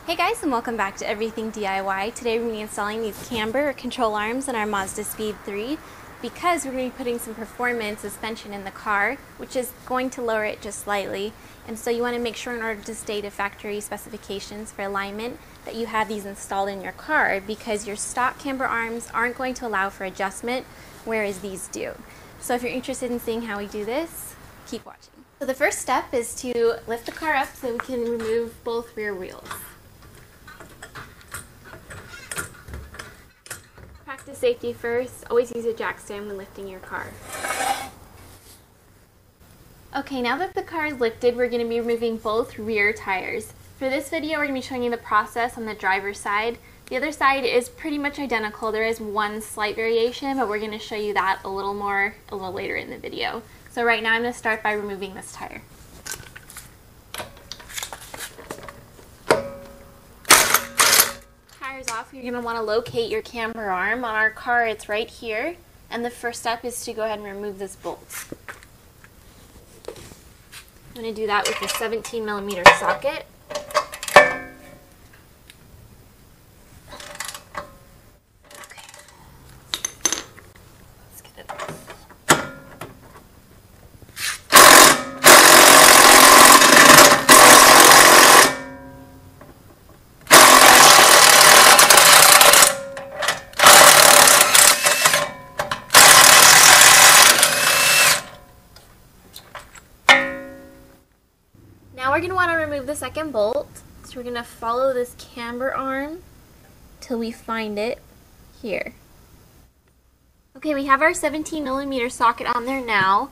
Hey guys, and welcome back to Everything DIY. Today we're going to be installing these camber control arms in our Mazdaspeed 3 because we're going to be putting some performance suspension in the car, which is going to lower it just slightly. And so you want to make sure in order to stay to factory specifications for alignment that you have these installed in your car, because your stock camber arms aren't going to allow for adjustment, whereas these do. So if you're interested in seeing how we do this, keep watching. So the first step is to lift the car up so we can remove both rear wheels. Practice safety first. Always use a jack stand when lifting your car. Okay, now that the car is lifted, we're going to be removing both rear tires. For this video, we're going to be showing you the process on the driver's side. The other side is pretty much identical. There is one slight variation, but we're going to show you that a little later in the video. So right now I'm going to start by removing this tire. Off, you're going to want to locate your camber arm. On our car it's right here, and the first step is to go ahead and remove this bolt. I'm going to do that with a 17mm socket. Okay. Let's get it off. Now we're going to want to remove the second bolt, so we're going to follow this camber arm till we find it here. Okay, we have our 17mm socket on there now.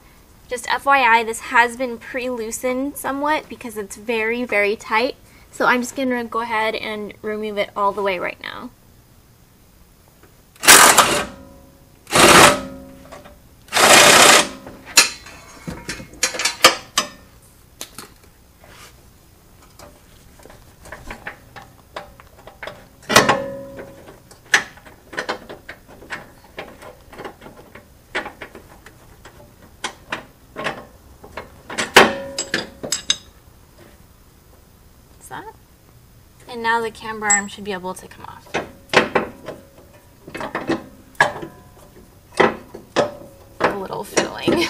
Just FYI, this has been pre-loosened somewhat because it's very, very tight. So I'm just going to go ahead and remove it all the way right now. That. And now the camber arm should be able to come off. A little fiddling.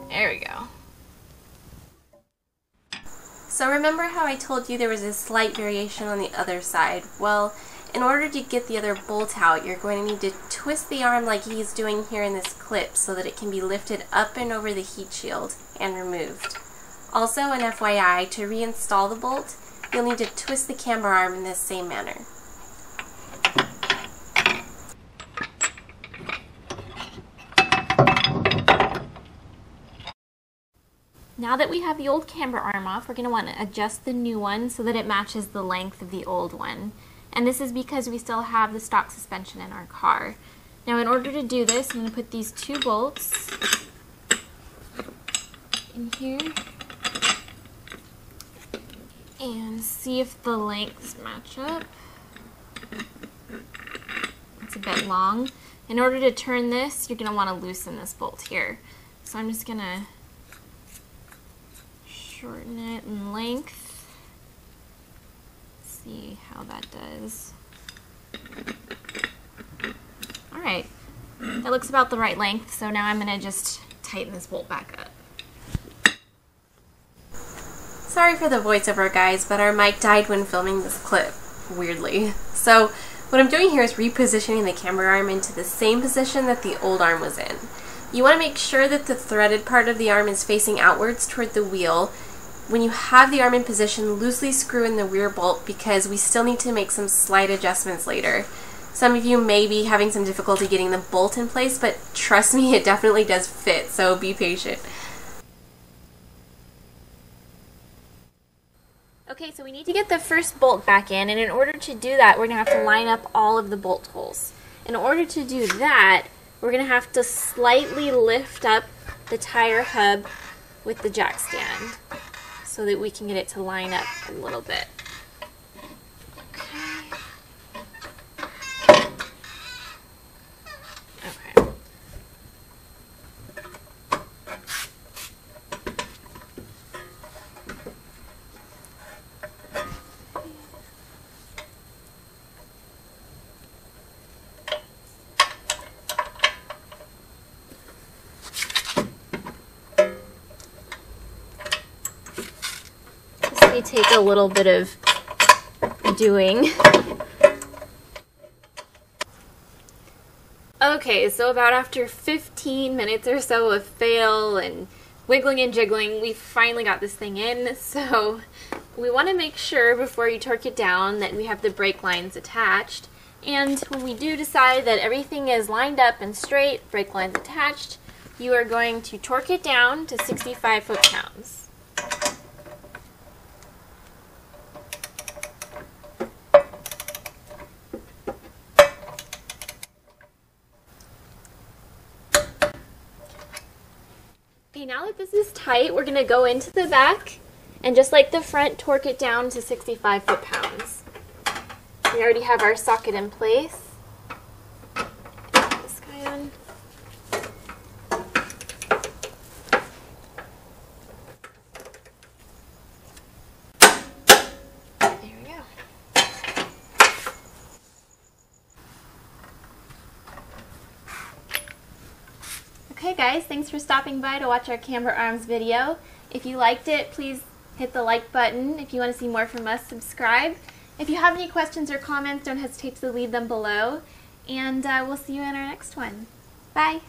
There we go. So remember how I told you there was a slight variation on the other side? Well, in order to get the other bolt out, you're going to need to twist the arm like he's doing here in this clip so that it can be lifted up and over the heat shield and removed. Also, an FYI, to reinstall the bolt, you'll need to twist the camber arm in this same manner. Now that we have the old camber arm off, we're going to want to adjust the new one so that it matches the length of the old one. And this is because we still have the stock suspension in our car. Now in order to do this, I'm going to put these two bolts in here and see if the lengths match up. It's a bit long. In order to turn this, you're going to want to loosen this bolt here. So I'm just going to shorten it in length. See how that does. Alright, that looks about the right length, so now I'm going to just tighten this bolt back up. Sorry for the voiceover, guys, but our mic died when filming this clip, weirdly. So what I'm doing here is repositioning the camber arm into the same position that the old arm was in. You want to make sure that the threaded part of the arm is facing outwards toward the wheel. When you have the arm in position, loosely screw in the rear bolt because we still need to make some slight adjustments later. Some of you may be having some difficulty getting the bolt in place, but trust me, it definitely does fit, so be patient. Okay, so we need to get the first bolt back in, and in order to do that, we're going to have to line up all of the bolt holes. In order to do that, we're going to have to slightly lift up the tire hub with the jack stand so that we can get it to line up a little bit. Okay. actually take a little bit of doing. Okay, so about after 15 minutes or so of fail and wiggling and jiggling, we finally got this thing in. So we want to make sure before you torque it down that we have the brake lines attached. And when we do decide that everything is lined up and straight, brake lines attached, you are going to torque it down to 65 foot-pounds. Okay, now that this is tight, we're going to go into the back and just like the front, torque it down to 65 foot-pounds. We already have our socket in place. Put this guy on. There we go. Okay guys, thanks for stopping by to watch our Camber Arms video. If you liked it, please hit the like button. If you want to see more from us, subscribe. If you have any questions or comments, don't hesitate to leave them below. And we'll see you in our next one. Bye!